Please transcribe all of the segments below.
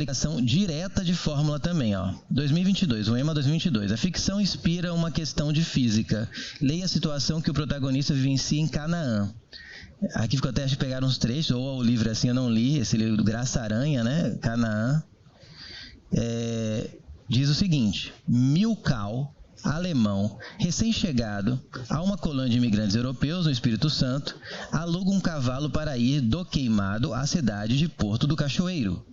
aplicação direta de fórmula também, ó. 2022, o EMA 2022. A ficção inspira uma questão de física. Leia a situação que o protagonista vivencia em Canaã. Aqui ficou até, acho que pegaram uns trechos, ou o livro assim eu não li, esse livro do Graça Aranha, né? Canaã. Diz o seguinte: Milkau, alemão, recém-chegado a uma colônia de imigrantes europeus no Espírito Santo, aluga um cavalo para ir do Queimado à cidade de Porto do Cachoeiro.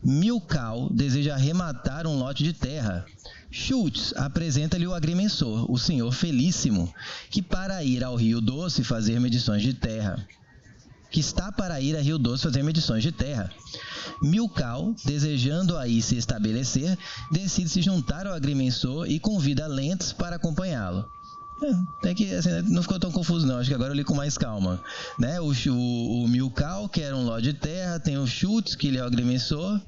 Milkau deseja arrematar um lote de terra. Schultz apresenta-lhe o agrimensor, o senhor Felíssimo, que está para ir a Rio Doce fazer medições de terra. Milkau, desejando aí se estabelecer, decide se juntar ao agrimensor e convida Lentz para acompanhá-lo. Até que assim, não ficou tão confuso não, acho que agora eu li com mais calma, né? O Milkau quer um lote de terra, tem o Schultz, que ele é o agrimensor.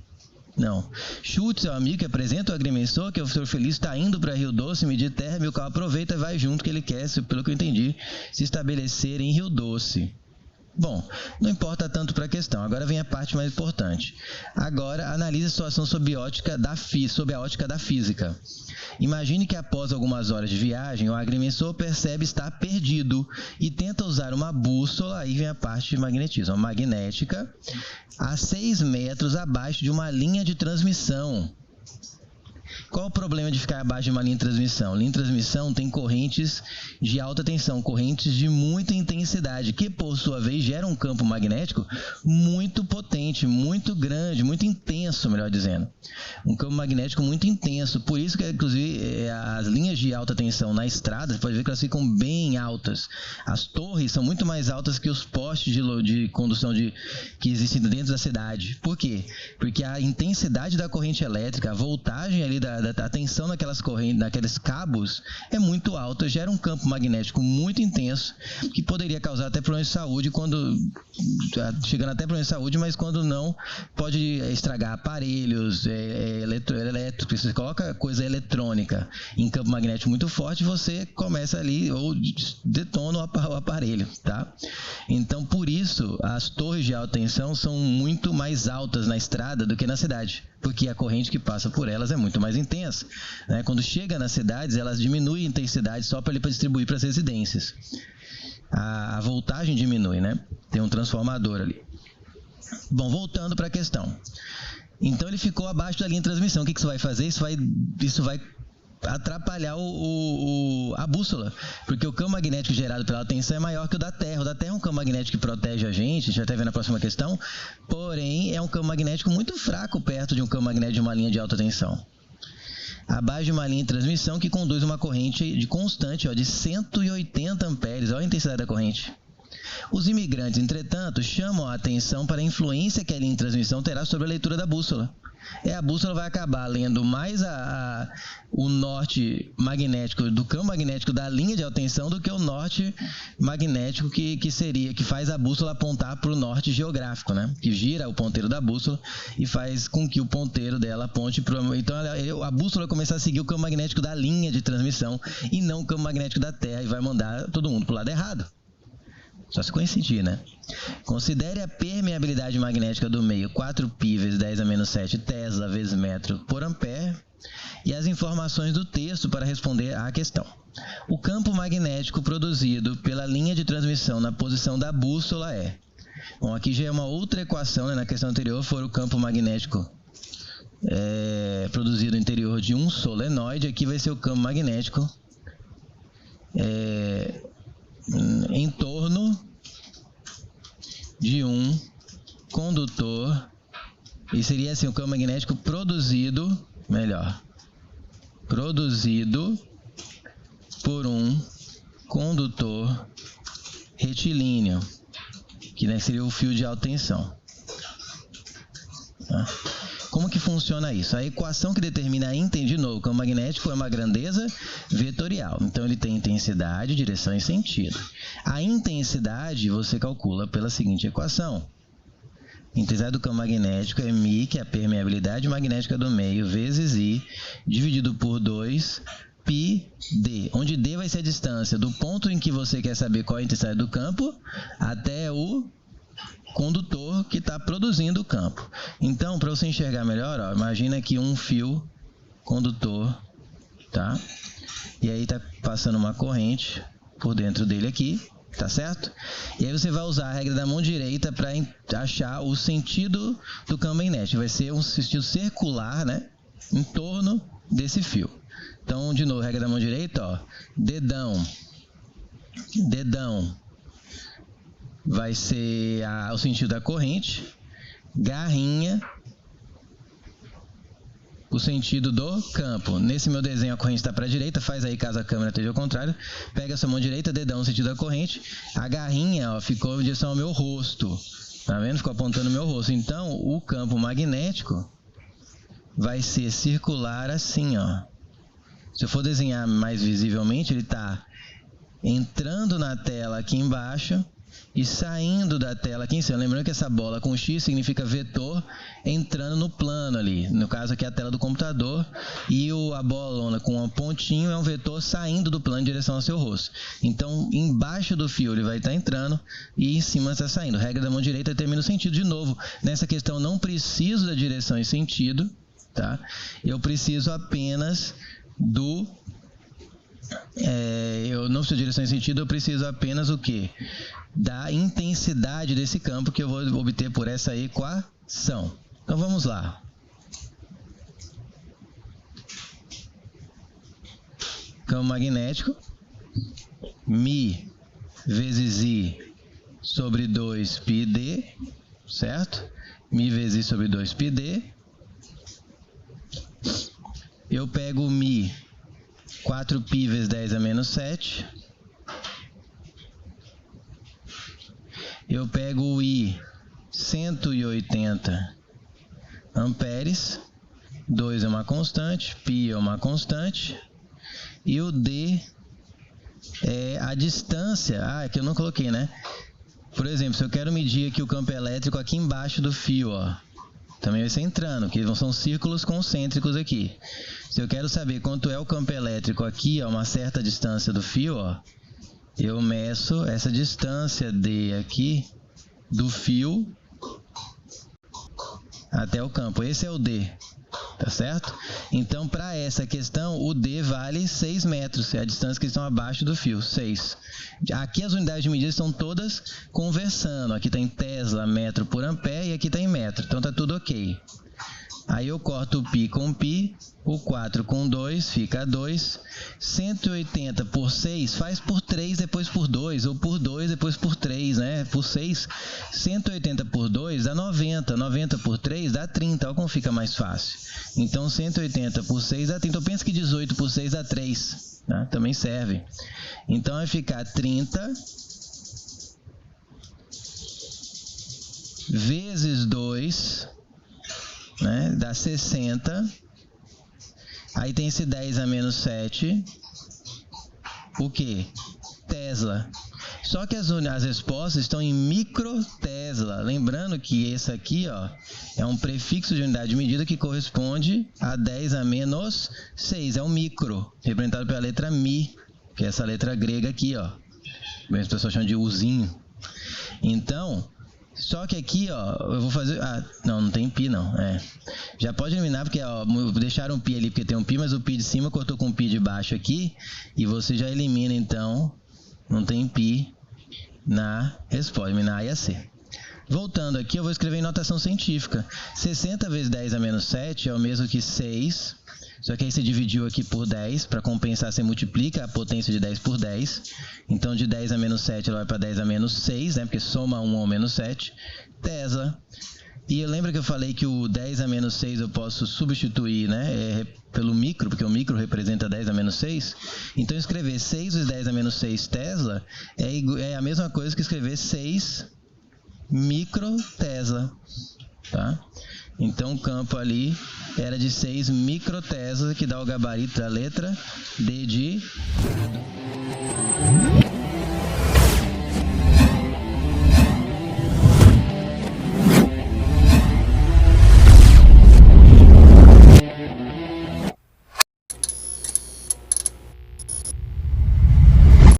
Não, Schultz é o amigo que apresenta o agrimensor, que o senhor Felício está indo para Rio Doce medir terra. Milkau aproveita e vai junto, que ele quer, pelo que eu entendi, se estabelecer em Rio Doce. Bom, não importa tanto para a questão, agora vem a parte mais importante. Agora, analise a situação sob a ótica da física. Imagine que após algumas horas de viagem, o agrimensor percebe estar perdido e tenta usar uma bússola, aí vem a parte de magnetismo, magnética, a 6 metros abaixo de uma linha de transmissão. Qual o problema de ficar abaixo de uma linha de transmissão? Linha de transmissão tem correntes de alta tensão, correntes de muita intensidade, que por sua vez geram um campo magnético muito potente, muito grande, muito intenso, melhor dizendo. Um campo magnético muito intenso. Por isso que, inclusive, as linhas de alta tensão na estrada, você pode ver que elas ficam bem altas. As torres são muito mais altas que os postes de condução que existem dentro da cidade. Por quê? Porque a intensidade da corrente elétrica, a voltagem ali da tensão naquelas correntes, naqueles cabos é muito alta, gera um campo magnético muito intenso que poderia causar até problemas de saúde, chegando até problemas de saúde, mas quando não, pode estragar aparelhos elétricos. Você coloca coisa eletrônica em campo magnético muito forte, você começa ali ou detona o aparelho, tá? Então, por isso, as torres de alta tensão são muito mais altas na estrada do que na cidade, porque a corrente que passa por elas é muito mais intensa, né? Quando chega nas cidades, elas diminuem a intensidade só para distribuir para as residências. A voltagem diminui, né? Tem um transformador ali. Bom, voltando para a questão. Então ele ficou abaixo da linha de transmissão. O que isso vai fazer? Isso vai atrapalhar a bússola, porque o campo magnético gerado pela tensão é maior que o da Terra. O da Terra é um campo magnético que protege a gente vai até ver na próxima questão, porém é um campo magnético muito fraco perto de um campo magnético de uma linha de alta tensão. Abaixo de uma linha de transmissão que conduz uma corrente de constante de 180 amperes, olha a intensidade da corrente. Os imigrantes, entretanto, chamam a atenção para a influência que a linha de transmissão terá sobre a leitura da bússola. A bússola vai acabar lendo mais o norte magnético do campo magnético da linha de alta tensão do que o norte magnético que faz a bússola apontar para o norte geográfico, né? Que gira o ponteiro da bússola e faz com que o ponteiro dela aponte para... Então a bússola vai começar a seguir o campo magnético da linha de transmissão e não o campo magnético da Terra, e vai mandar todo mundo para o lado errado. Só se coincidir, né? Considere a permeabilidade magnética do meio 4π × 10⁻⁷ Tesla vezes metro por ampere e as informações do texto para responder à questão. O campo magnético produzido pela linha de transmissão na posição da bússola é... Bom, aqui já é uma outra equação, né? Na questão anterior foi o campo magnético produzido no interior de um solenoide. Aqui vai ser o campo magnético em torno de um condutor, e seria assim o campo magnético produzido por um condutor retilíneo, que seria o fio de alta tensão. Tá? Como que funciona isso? A equação que determina de novo, o campo magnético é uma grandeza vetorial. Então, ele tem intensidade, direção e sentido. A intensidade você calcula pela seguinte equação. A intensidade do campo magnético é μ, que é a permeabilidade magnética do meio, vezes I, dividido por 2πd, onde D vai ser a distância do ponto em que você quer saber qual é a intensidade do campo até o condutor que está produzindo o campo. Então, para você enxergar melhor, ó, imagina aqui um fio condutor, tá? E aí está passando uma corrente por dentro dele aqui, tá certo? E aí você vai usar a regra da mão direita para achar o sentido do campo magnético. Vai ser um sentido circular, né? Em torno desse fio. Então, de novo, regra da mão direita, ó, dedão vai ser o sentido da corrente, garrinha, o sentido do campo. Nesse meu desenho a corrente está para a direita, faz aí caso a câmera esteja ao contrário, pega a sua mão direita, dedão no sentido da corrente, a garrinha, ó, ficou em direção ao meu rosto, tá vendo? Ficou apontando o meu rosto. Então, o campo magnético vai ser circular assim, ó. Se eu for desenhar mais visivelmente, ele está entrando na tela aqui embaixo e saindo da tela aqui em cima. Lembrando que essa bola com X significa vetor entrando no plano ali. No caso aqui é a tela do computador. E a bola com um pontinho é um vetor saindo do plano em direção ao seu rosto. Então, embaixo do fio ele vai estar entrando e em cima está saindo. Regra da mão direita determina o sentido. De novo, nessa questão não preciso da direção e sentido, tá? Eu preciso apenas eu não preciso de direção e sentido, eu preciso apenas o quê? Da intensidade desse campo que eu vou obter por essa equação. Então vamos lá. Campo magnético, Mi vezes I sobre 2πd, certo? Mi vezes I sobre 2πd. Eu pego o Mi, 4π vezes 10 a menos 7. Eu pego o I, 180 amperes. 2 é uma constante, π é uma constante. E o D é a distância. É que eu não coloquei, né? Por exemplo, se eu quero medir aqui o campo elétrico aqui embaixo do fio, ó. Também vai ser entrando, que são círculos concêntricos aqui. Se eu quero saber quanto é o campo elétrico aqui, a uma certa distância do fio, ó, eu meço essa distância D aqui do fio até o campo. Esse é o D, tá certo? Então, para essa questão, o D vale 6 metros, é a distância que estão abaixo do fio, 6. Aqui as unidades de medida estão todas conversando. Aqui está em Tesla, metro por ampere, e aqui está em metro. Então, está tudo ok. Aí eu corto o π com π, o 4 com 2, fica 2. 180 por 6 faz por 3, depois por 2, ou por 2, depois por 3, né? Por 6. 180 por 2 dá 90, 90 por 3 dá 30, olha como fica mais fácil. Então, 180 por 6 dá 30. Eu penso que 18 por 6 dá 3, tá? Também serve. Então, vai ficar 30 vezes 2... né? Dá 60. Aí tem esse 10 a menos 7. O que? Tesla. Só que as respostas estão em microtesla. Lembrando que esse aqui, ó, é um prefixo de unidade de medida que corresponde a 10 a menos 6. É um micro, representado pela letra Mi, que é essa letra grega aqui, ó. As pessoas chamam de Uzinho. Então, só que aqui, ó, eu vou fazer... não tem π, não. Já pode eliminar, porque, ó, deixaram um π ali porque tem um π, mas o π de cima cortou com o π de baixo aqui. E você já elimina, então, não tem π na resposta, eliminar A e a C. Voltando aqui, eu vou escrever em notação científica. 60 vezes 10 a menos 7 é o mesmo que 6. Só que aí você dividiu aqui por 10. Para compensar, você multiplica a potência de 10 por 10. Então, de 10 a menos 7, ela vai para 10 a menos 6, né? Porque soma 1 ao menos 7. Tesla. E lembra que eu falei que o 10 a menos 6 eu posso substituir, né? Pelo micro, porque o micro representa 10 a menos 6. Então, escrever 6 vezes 10 a menos 6 Tesla é a mesma coisa que escrever 6 microtesla, tá? Então, o campo ali era de 6 microtesla, que dá o gabarito da letra D de...